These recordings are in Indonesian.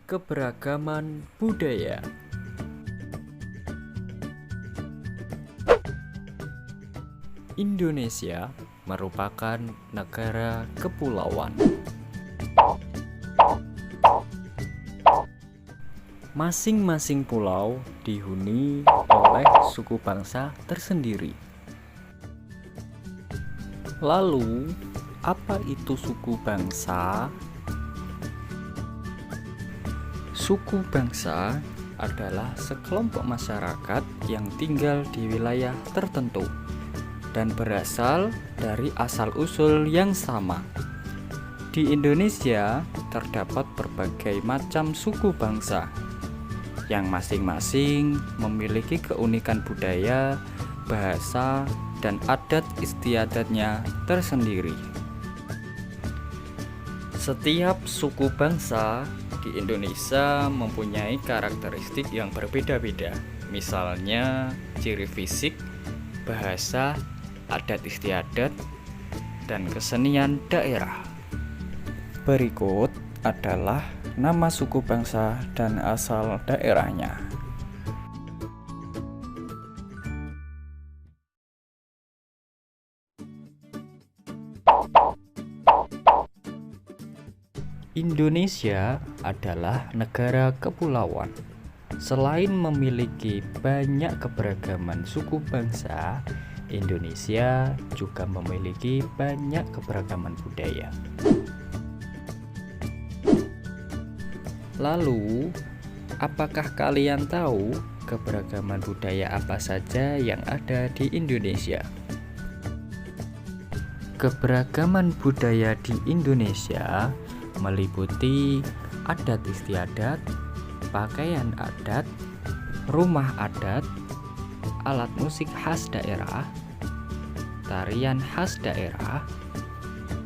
Keberagaman budaya. Indonesia merupakan negara kepulauan. Masing-masing pulau dihuni oleh suku bangsa tersendiri. Lalu, apa itu suku bangsa? Suku bangsa adalah sekelompok masyarakat yang tinggal di wilayah tertentu dan berasal dari asal-usul yang sama. Di Indonesia terdapat berbagai macam suku bangsa yang masing-masing memiliki keunikan budaya, bahasa, dan adat istiadatnya tersendiri. Setiap suku bangsa di Indonesia mempunyai karakteristik yang berbeda-beda. Misalnya ciri fisik, bahasa, adat istiadat, dan kesenian daerah. Berikut adalah nama suku bangsa dan asal daerahnya. Indonesia adalah negara kepulauan. Selain memiliki banyak keberagaman suku bangsa, Indonesia juga memiliki banyak keberagaman budaya. Lalu, apakah kalian tahu keberagaman budaya apa saja yang ada di Indonesia? Keberagaman budaya di Indonesia meliputi adat istiadat, pakaian adat, rumah adat, alat musik khas daerah, tarian khas daerah,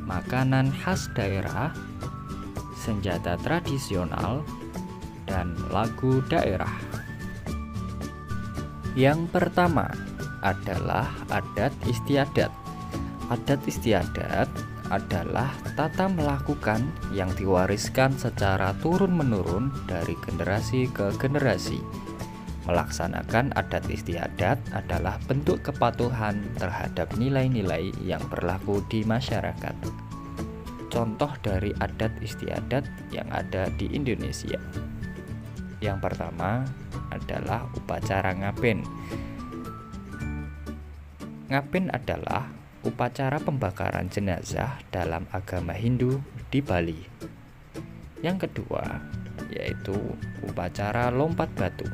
makanan khas daerah, senjata tradisional, dan lagu daerah. Yang pertama adalah adat istiadat. Adat istiadat adalah tata melakukan yang diwariskan secara turun-menurun dari generasi ke generasi. Melaksanakan adat istiadat adalah bentuk kepatuhan terhadap nilai-nilai yang berlaku di masyarakat. Contoh dari adat istiadat yang ada di Indonesia. Yang pertama adalah upacara ngaben. Ngaben adalah upacara pembakaran jenazah dalam agama Hindu di Bali. Yang kedua yaitu upacara lompat batu.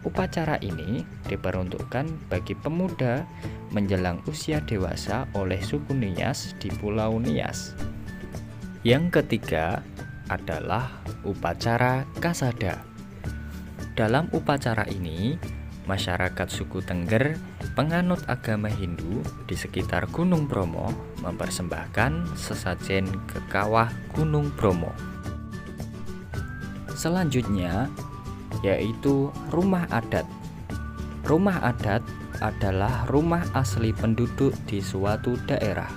Upacara ini diperuntukkan bagi pemuda menjelang usia dewasa oleh suku Nias di Pulau Nias. Yang ketiga adalah upacara kasada. Dalam upacara ini, masyarakat suku Tengger, penganut agama Hindu di sekitar Gunung Bromo mempersembahkan sesajen ke kawah Gunung Bromo. Selanjutnya yaitu rumah adat. Rumah adat adalah rumah asli penduduk di suatu daerah.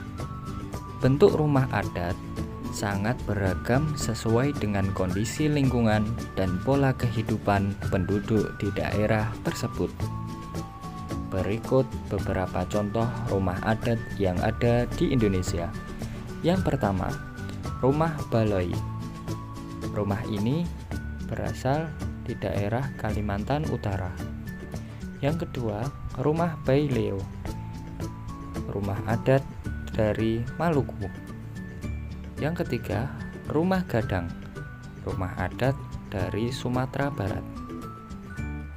Bentuk rumah adat sangat beragam sesuai dengan kondisi lingkungan dan pola kehidupan penduduk di daerah tersebut. Berikut beberapa contoh rumah adat yang ada di Indonesia. Yang pertama, rumah baloi. Rumah ini berasal di daerah Kalimantan Utara. Yang kedua, rumah baileo. Rumah adat dari Maluku. Yang ketiga, rumah gadang. Rumah adat dari Sumatera Barat.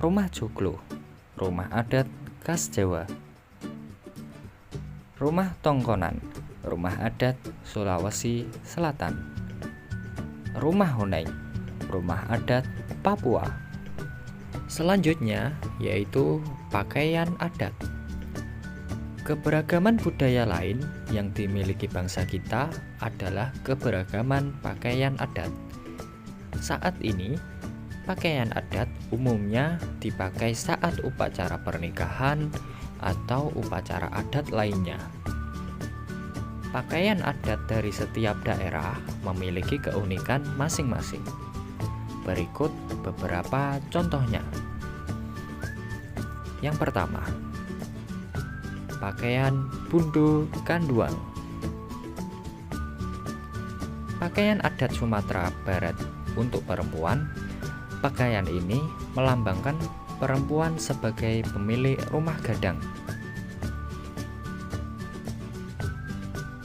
Rumah joglo. Rumah adat khas Jawa. Rumah tongkonan. Rumah adat Sulawesi Selatan. Rumah honai. Rumah adat Papua. Selanjutnya yaitu pakaian adat. Keberagaman budaya lain yang dimiliki bangsa kita adalah keberagaman pakaian adat. Saat ini, pakaian adat umumnya dipakai saat upacara pernikahan atau upacara adat lainnya. Pakaian adat dari setiap daerah memiliki keunikan masing-masing. Berikut beberapa contohnya. Yang pertama, pakaian bundu kanduang. Pakaian adat Sumatera Barat untuk perempuan. Pakaian ini melambangkan perempuan sebagai pemilik rumah gadang.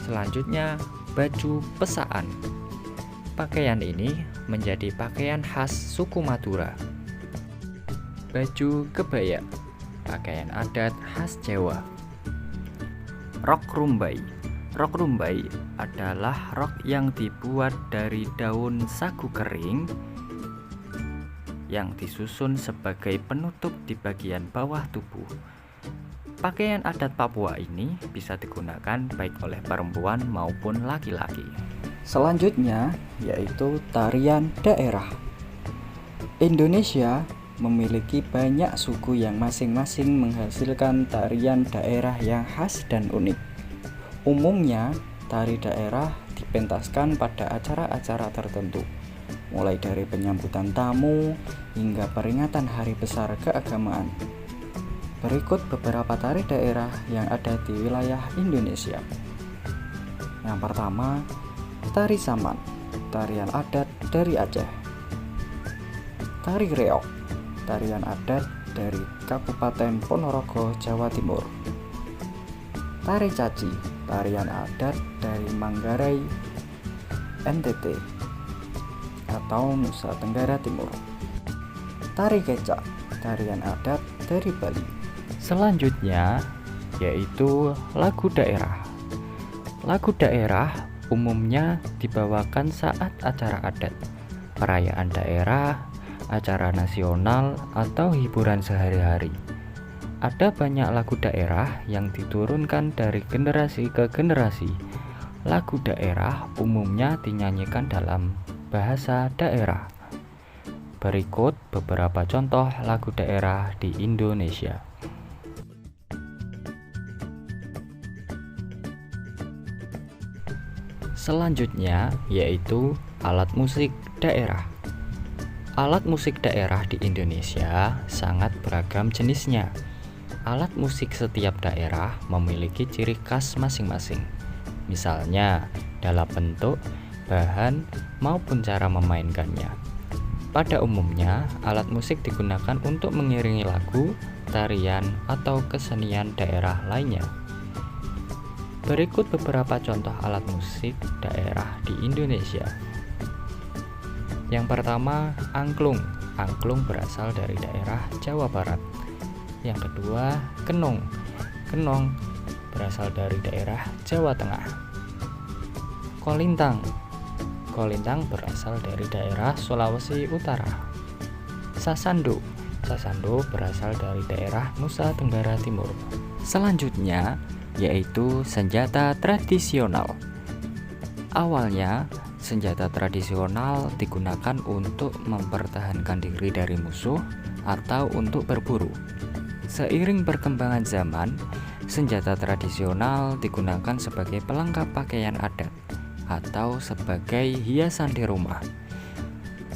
Selanjutnya, baju pesaan. Pakaian ini menjadi pakaian khas suku Madura. Baju kebaya, pakaian adat khas Jawa. Rok rumbai. Rok rumbai adalah rok yang dibuat dari daun sagu kering yang disusun sebagai penutup di bagian bawah tubuh. Pakaian adat Papua ini bisa digunakan baik oleh perempuan maupun laki-laki. Selanjutnya yaitu tarian daerah. Indonesia memiliki banyak suku yang masing-masing menghasilkan tarian daerah yang khas dan unik. Umumnya, tari daerah dipentaskan pada acara-acara tertentu, mulai dari penyambutan tamu hingga peringatan hari besar keagamaan. Berikut beberapa tari daerah yang ada di wilayah Indonesia. Yang pertama, tari saman, tarian adat dari Aceh. Tari reok, tarian adat dari Kabupaten Ponorogo, Jawa Timur. Tari caci, tarian adat dari Manggarai, NTT atau Nusa Tenggara Timur. Tari kecak, tarian adat dari Bali. Selanjutnya yaitu lagu daerah. Lagu daerah umumnya dibawakan saat acara adat, perayaan daerah, acara nasional, atau hiburan sehari-hari. Ada banyak lagu daerah yang diturunkan dari generasi ke generasi. Lagu daerah umumnya dinyanyikan dalam bahasa daerah. Berikut beberapa contoh lagu daerah di Indonesia. Selanjutnya yaitu alat musik daerah. Alat musik daerah di Indonesia sangat beragam jenisnya. Alat musik setiap daerah memiliki ciri khas masing-masing. Misalnya dalam bentuk, bahan, maupun cara memainkannya. Pada umumnya, alat musik digunakan untuk mengiringi lagu, tarian, atau kesenian daerah lainnya. Berikut beberapa contoh alat musik daerah di Indonesia. Yang pertama, angklung. Angklung berasal dari daerah Jawa Barat. Yang kedua, kenong. Kenong berasal dari daerah Jawa Tengah. Kolintang. Kolintang berasal dari daerah Sulawesi Utara. Sasando. Sasando berasal dari daerah Nusa Tenggara Timur. Selanjutnya yaitu senjata tradisional. Awalnya, senjata tradisional digunakan untuk mempertahankan diri dari musuh atau untuk berburu. Seiring perkembangan zaman, senjata tradisional digunakan sebagai pelengkap pakaian adat atau sebagai hiasan di rumah.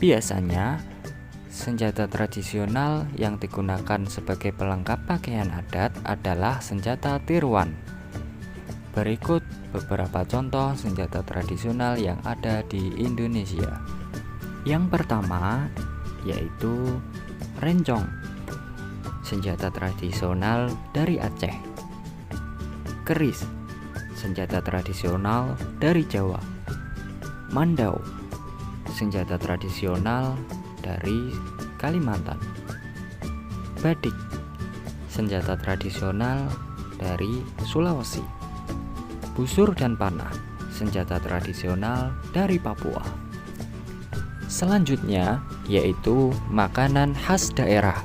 Biasanya, senjata tradisional yang digunakan sebagai pelengkap pakaian adat adalah senjata tiruan. Berikut beberapa contoh senjata tradisional yang ada di Indonesia. Yang pertama yaitu rencong, senjata tradisional dari Aceh. Keris, senjata tradisional dari Jawa. Mandau, senjata tradisional dari Kalimantan. Badik, senjata tradisional dari Sulawesi. Busur dan panah, senjata tradisional dari Papua. Selanjutnya yaitu makanan khas daerah.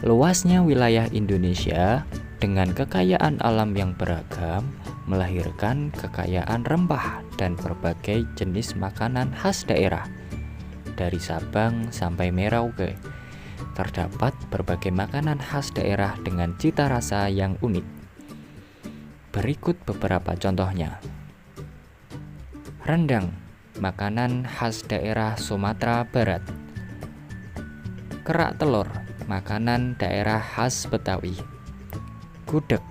Luasnya wilayah Indonesia dengan kekayaan alam yang beragam melahirkan kekayaan rempah dan berbagai jenis makanan khas daerah. Dari Sabang sampai Merauke, terdapat berbagai makanan khas daerah dengan cita rasa yang unik. Berikut beberapa contohnya. Rendang, makanan khas daerah Sumatera Barat. Kerak telur, makanan daerah khas Betawi. Gudeg,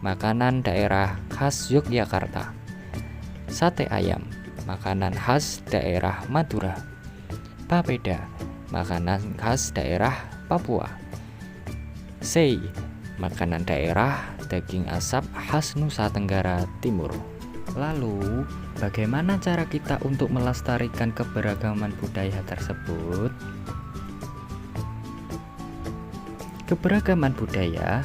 makanan daerah khas Yogyakarta. Sate ayam, makanan khas daerah Madura. Papeda, makanan khas daerah Papua. Sei, makanan daerah daging asap khas Nusa Tenggara Timur. Lalu, bagaimana cara kita untuk melestarikan keberagaman budaya tersebut? Keberagaman budaya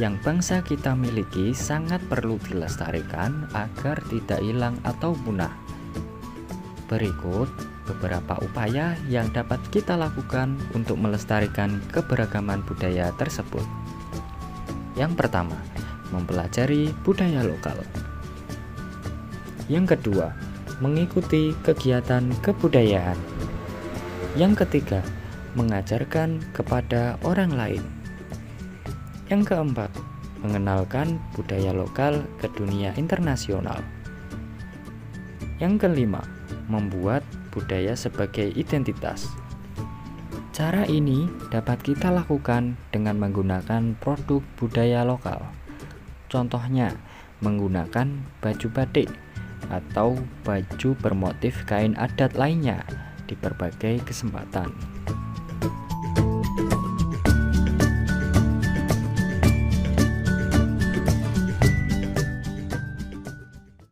yang bangsa kita miliki sangat perlu dilestarikan agar tidak hilang atau punah. Berikut beberapa upaya yang dapat kita lakukan untuk melestarikan keberagaman budaya tersebut. Yang pertama, mempelajari budaya lokal. Yang kedua, mengikuti kegiatan kebudayaan. Yang ketiga, mengajarkan kepada orang lain. Yang keempat, mengenalkan budaya lokal ke dunia internasional. Yang kelima, membuat budaya sebagai identitas. Cara ini dapat kita lakukan dengan menggunakan produk budaya lokal. Contohnya, menggunakan baju batik atau baju bermotif kain adat lainnya di berbagai kesempatan.